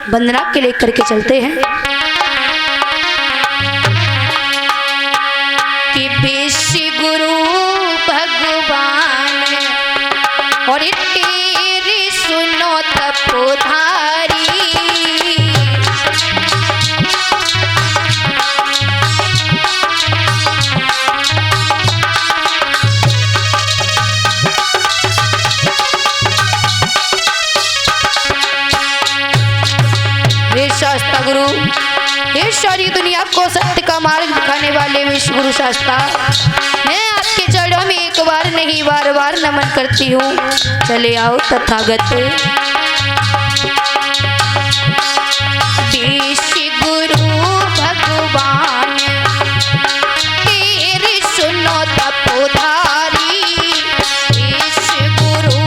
वंदना के लिए करके चलते हैं कि विश्व गुरु भगवान और तेरी सुनो तपोधारी। हे शास्ता गुरु, हे सारी दुनिया को सत्य का मार्ग दिखाने वाले विश्व गुरु शास्ता, मैं आपके चरणों में एक बार नहीं बार बार नमन करती हूँ। चले आओ तथागत। विश्व गुरु भगवान तेरी सुनो तपोधारी। विश्व गुरु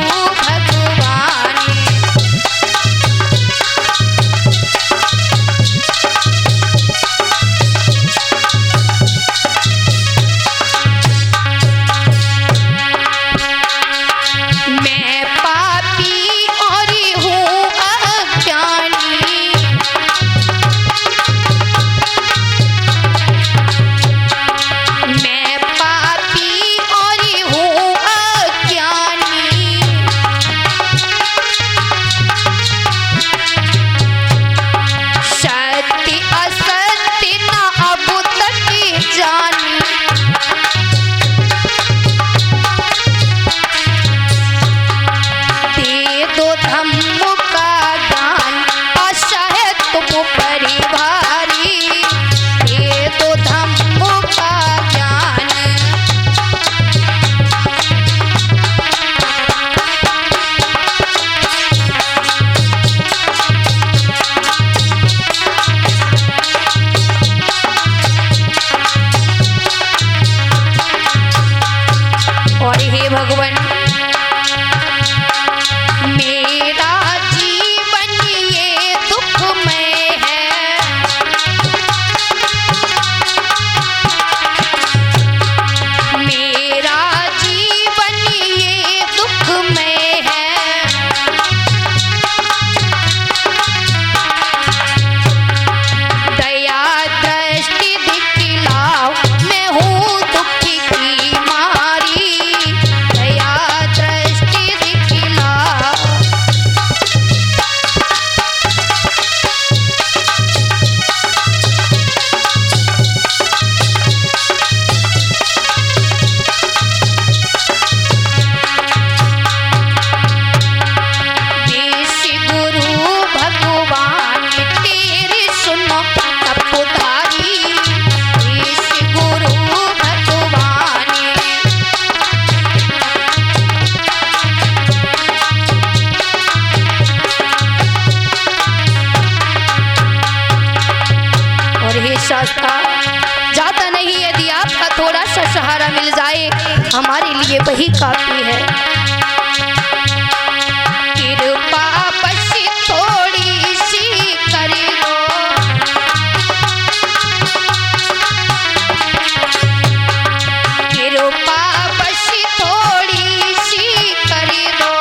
भगवान मैं पापी और हूँ अज्ञानी। मैं पापी और हूँ अज्ञानी। सत्य असत्य न अब तक जानी। दे दो धम्म का ज्ञान, आशा है तुम परिवारी। दे दो धम्म का ज्ञान। और हे भगवान, मेरा जीवन ये दुखमय है। मेरा जीवन ये दुखमय है। दया दृष्टि दिखलाओ, मैं हूँ दुखी की मारी। दया दृष्टि दिखलाओ। विश्व गुरु भगवान तेरी सुनो तपोधारी। विश्व गुरु भगवान और हे शास्ता, जाता नहीं, यदि आपका थोड़ा सा सहारा मिल जाए हमारे लिए वही काफी है। कृपा बस थोड़ी सी कर दो। कृपा बस थोड़ी सी कर दो।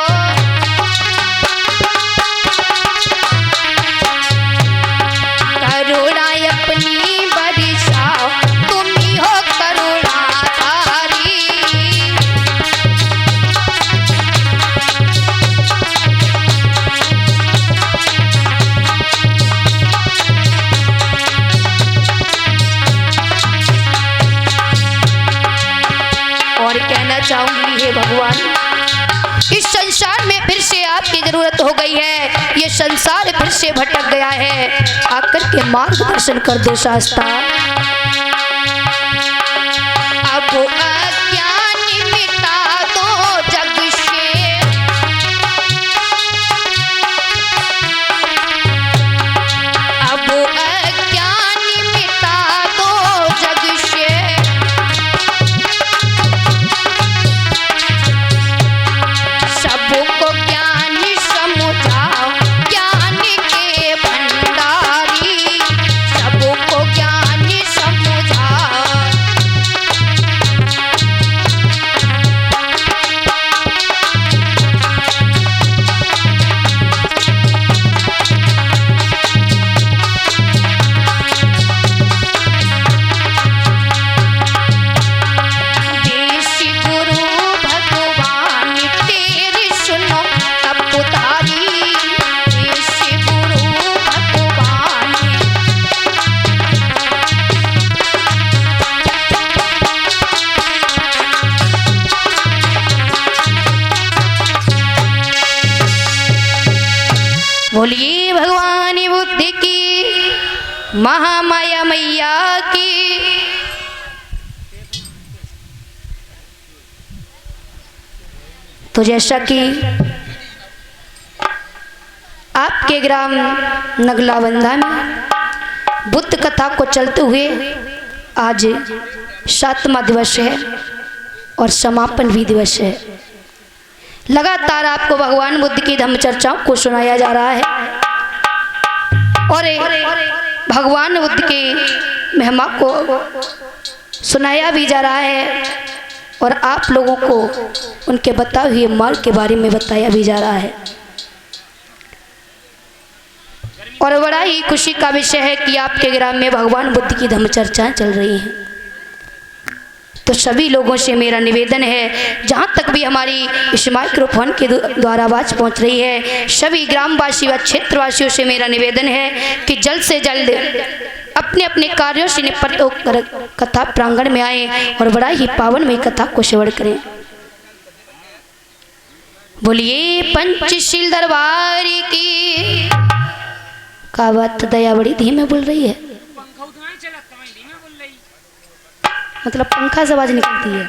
करुणा अपनी बरसाओ, तुम ही हो करुणाधारी। और कहना चाहूंगी, हे भगवान, इस संसार में फिर से आपकी जरूरत हो गई है। ये संसार फिर से भटक गया है। आकर के मार्गदर्शन कर दे शास्ता। अब अज्ञान मिटा दो जग से। अब अज्ञान मिटा दो जग से। सबको ज्ञान समझाओ, ज्ञान के भंडारी। सबको ज्ञान महामाया मैया की। तो जैसा कि आपके ग्राम नगलाबंधा में बुद्ध कथा को चलते हुए आज 7वां दिवस है और समापन भी दिवस है। लगातार आपको भगवान बुद्ध की धम्म चर्चाओं को सुनाया जा रहा है और भगवान बुद्ध की महिमा को सुनाया भी जा रहा है और आप लोगों को उनके बताए हुए मार्ग के बारे में बताया भी जा रहा है। और बड़ा ही खुशी का विषय है कि आपके ग्राम में भगवान बुद्ध की धम्म चर्चाएं चल रही हैं। तो सभी लोगों से मेरा निवेदन है, जहाँ तक भी हमारी इस माइक्रोफोन के द्वारा आवाज़ पहुँच रही है, सभी ग्रामवासी व क्षेत्रवासियों से मेरा निवेदन है कि जल्द से जल्द अपने अपने कार्यों से निपट होकर कथा प्रांगण में आए और बड़ा ही पावन में कथा को श्रवण करें। बोलिए पंचशील दरबार की। का बात दया बड़ी धीमे बोल रही है, मतलब पंखा से आवाज निकलती है।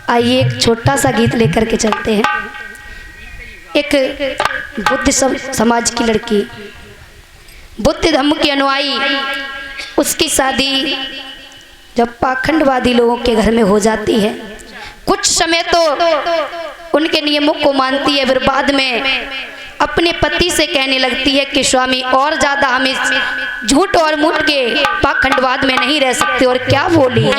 आइए एक छोटा सा गीत लेकर के चलते हैं। एक बुद्ध समाज की लड़की, बुद्ध धम्म की अनुयायी, उसकी शादी जब पाखंडवादी लोगों के घर में हो जाती है, कुछ समय तो उनके नियमों को मानती है, फिर बाद में अपने पति से कहने लगती है कि स्वामी और ज्यादा हम इस झूठ और मूठ के पाखंडवाद में नहीं रह सकते। और क्या बोली,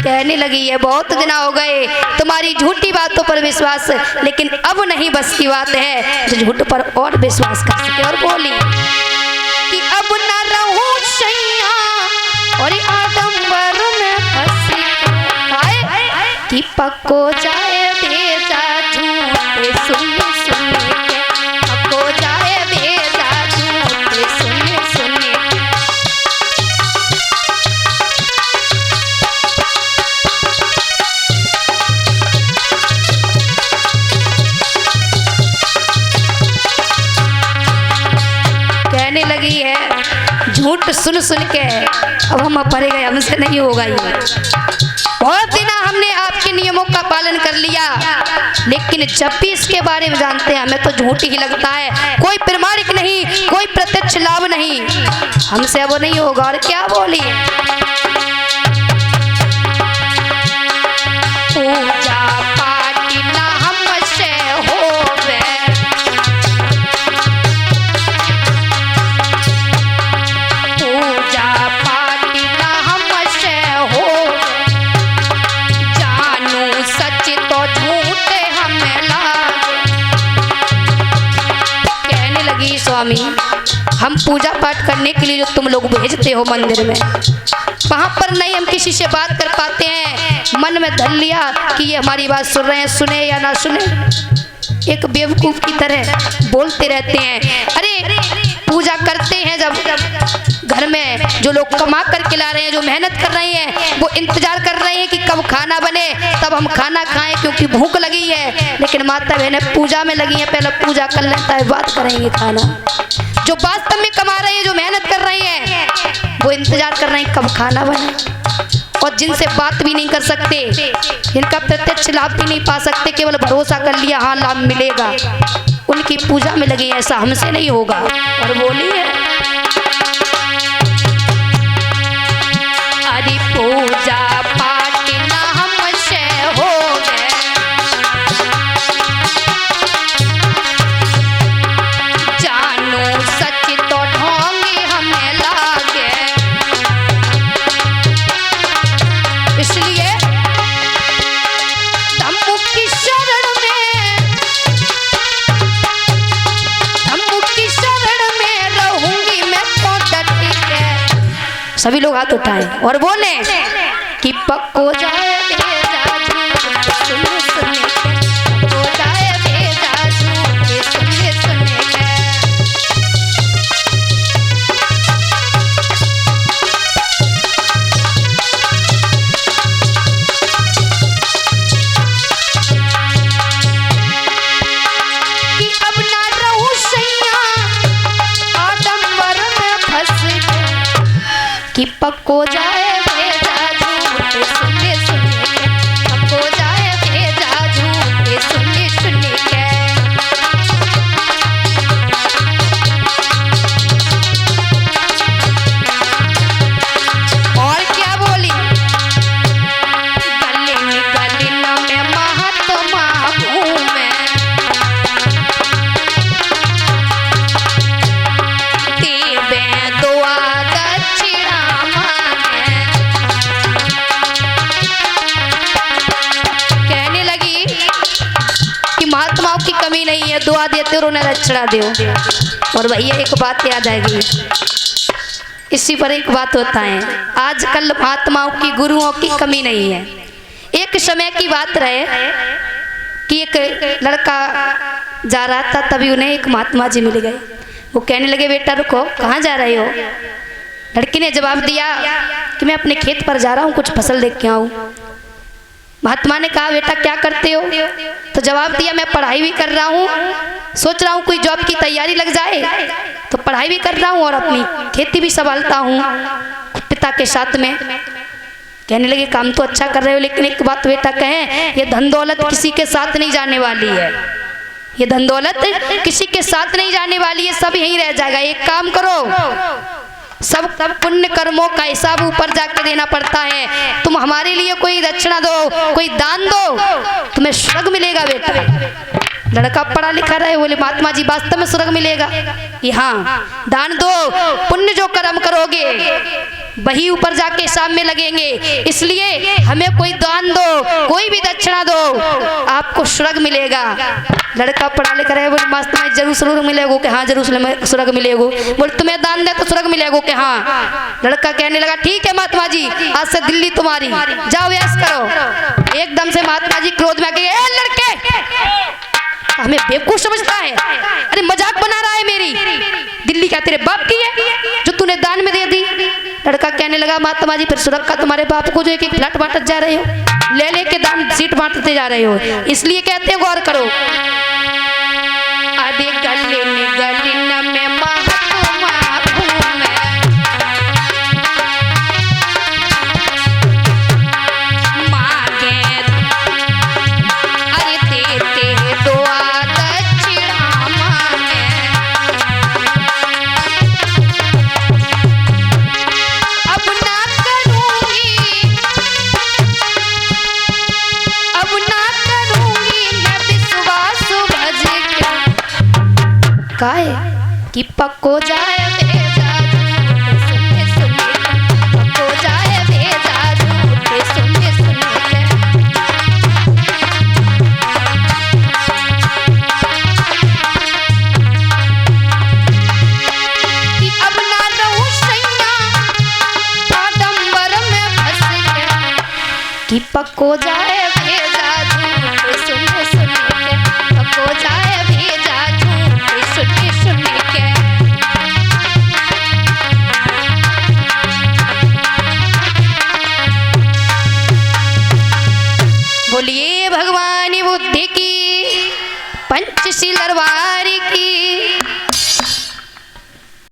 कहने लगी है बहुत दिन हो गए तुम्हारी झूठी बातों पर विश्वास, लेकिन अब नहीं बस की बात है जो झूठ पर और विश्वास कर सके। और बोली कि अब न रहूं सैया और आडंबर में फंसी कि पक्को जाए भेजा झूठे सुन सुन के, पक्को जाए भेजा झूठे सुन सुन के। कहने लगी है झूठ सुन सुन के अब हम पड़े गए, हमसे नहीं होगा ये। बहुत दिन हमने आपके नियमों का पालन कर लिया, लेकिन जब भी इसके बारे में जानते हैं हमें तो झूठ ही लगता है, कोई प्रमाणिक नहीं, कोई प्रत्यक्ष लाभ नहीं, हमसे अब नहीं होगा। और क्या बोली, पूजा पाठ ना हमसे होवे, पूजा पाठ ना हमसे होवे, जानू सच तो झूठे हमें लागे। कहने लगी स्वामी हम पूजा पाठ करने के लिए जो तुम लोग भेजते हो मंदिर में, वहाँ पर नहीं हम किसी से बात कर पाते हैं, मन में धर लिया कि ये हमारी बात सुन रहे हैं, सुने या ना सुने, एक बेवकूफ की तरह बोलते रहते हैं। अरे पूजा करते हैं जब घर में जो लोग कमा कर के ला रहे हैं, जो मेहनत कर रहे हैं, वो इंतजार कर रहे हैं कि कब खाना बने तब हम खाना खाएं क्योंकि भूख लगी है। लेकिन माता बहनें पूजा में लगी हैं, पहले पूजा कर लेता है बात करेंगे खाना। जो वास्तव में कमा रहे हैं, जो मेहनत कर रहे हैं, वो इंतजार कर रहे हैं कब खाना बने। और जिनसे बात भी नहीं कर सकते, जिनका प्रत्यक्ष लाभ भी नहीं पा सकते, केवल भरोसा कर लिया हाँ लाभ मिलेगा, उनकी पूजा में लगे, ऐसा हमसे नहीं होगा। और बोली है अरे पूजा पाठ ना हमसे होवे, जानू सच तो ढोंगे हमें लागे। सभी लोग हाथ उठाएं और बोले कि पक्को जाए भेजा झूठ सुने सुने के, पक्को जाए भेजा झूठ सुने सुने के। कि अब ना रहूं सैया आडंबर में फंस के, कि पक्को जाए भेजा झूठ सुने सुने के, पक्को जाए भेजा झूठ सुने सुने के। और क्या बोली, गली गली में महात्मा घूमे, देवे दुआ दक्षिणा मांगे। कहने लगी कि महात्माओं की कमी नहीं है, दुआ देते और उन्हें दक्षिणा दो। और भैया एक बात याद आएगी, इसी पर एक बात होता है, आजकल महात्माओं की गुरुओं की कमी नहीं है। एक समय की बात रहे कि एक लड़का जा रहा था, तभी उन्हें एक महात्मा जी मिल गए। वो कहने लगे बेटा रुको, कहाँ जा रहे हो? लड़की ने जवाब दिया कि मैं अपने खेत पर जा रहा हूँ, कुछ फसल देख के आऊँ। महात्मा ने कहा बेटा क्या करते हो? तो जवाब दिया मैं पढ़ाई भी कर रहा हूँ, सोच रहा हूँ कोई जॉब की तैयारी लग जाए, तो पढ़ाई भी कर रहा हूँ और अपनी खेती भी संभालता हूँ पिता के साथ में। कहने लगे काम तो अच्छा कर रहे हो, लेकिन एक बात बेटा कहें, ये धन दौलत किसी के साथ नहीं जाने वाली है, ये धन दौलत किसी के साथ नहीं जाने वाली है, सब यहीं रह जाएगा। एक काम करो, सब पुण्य कर्मों का हिसाब ऊपर जाके देना पड़ता है। तुम हमारे लिए कोई दक्षिणा दो, कोई दान दो, तुम्हें स्वर्ग मिलेगा बेटा। लड़का पढ़ा लिखा रहे, बोले महात्मा जी वास्तव में स्वर्ग मिलेगा? कि हाँ, दान दो, पुण्य जो कर्म करोगे वही ऊपर जाके हिसाब में लगेंगे, इसलिए हमें कोई दान दो, कोई भी दक्षिणा दो, आपको स्वर्ग मिलेगा। लड़का पढ़ा लिखा रहे, बोले महात्मा जी जरूर स्वर्ग मिलेगा? कि हाँ जरूर स्वर्ग मिलेगा। बोले तुम्हें दान दे तो स्वर्ग मिलेगा? कि हाँ। लड़का कहने लगा ठीक है महात्मा जी, आज से दिल्ली तुम्हारी, जाओ ऐश करो। एकदम से महात्मा जी क्रोध में आके, लड़के हमें बेवकूफ समझता है, अरे मजाक बना रहा है मेरी, दिल्ली क्या तेरे बाप की है जो तूने दान में दे दी? लड़का कहने लगा महात्मा जी फिर स्वर्ग का तुम्हारे बाप को जो एक एक फ्लैट बांटते जा रहे हो, ले लेके दान सीट बांटते जा रहे हो, इसलिए कहते हैं गौर करो। अरे गली में महात्मा घूमे, मांगे अरे देते दुआ दक्षिणा मांगे। अब ना करूंगी मैं विश्वास भज के, काहे कि पक्को जाए भेजा झूठ सुने सुने के, पक्को जाए भेजा झूठ सुने सुने के। कि अब ना रहूं सैया आडंबर में फंस के, कि पक्को जाए भेजा झूठ सुने सुने के, पक्को जाए भेजा झूठ सुने सुने के। बोलिए भगवान बुद्ध की पंचशील दरबार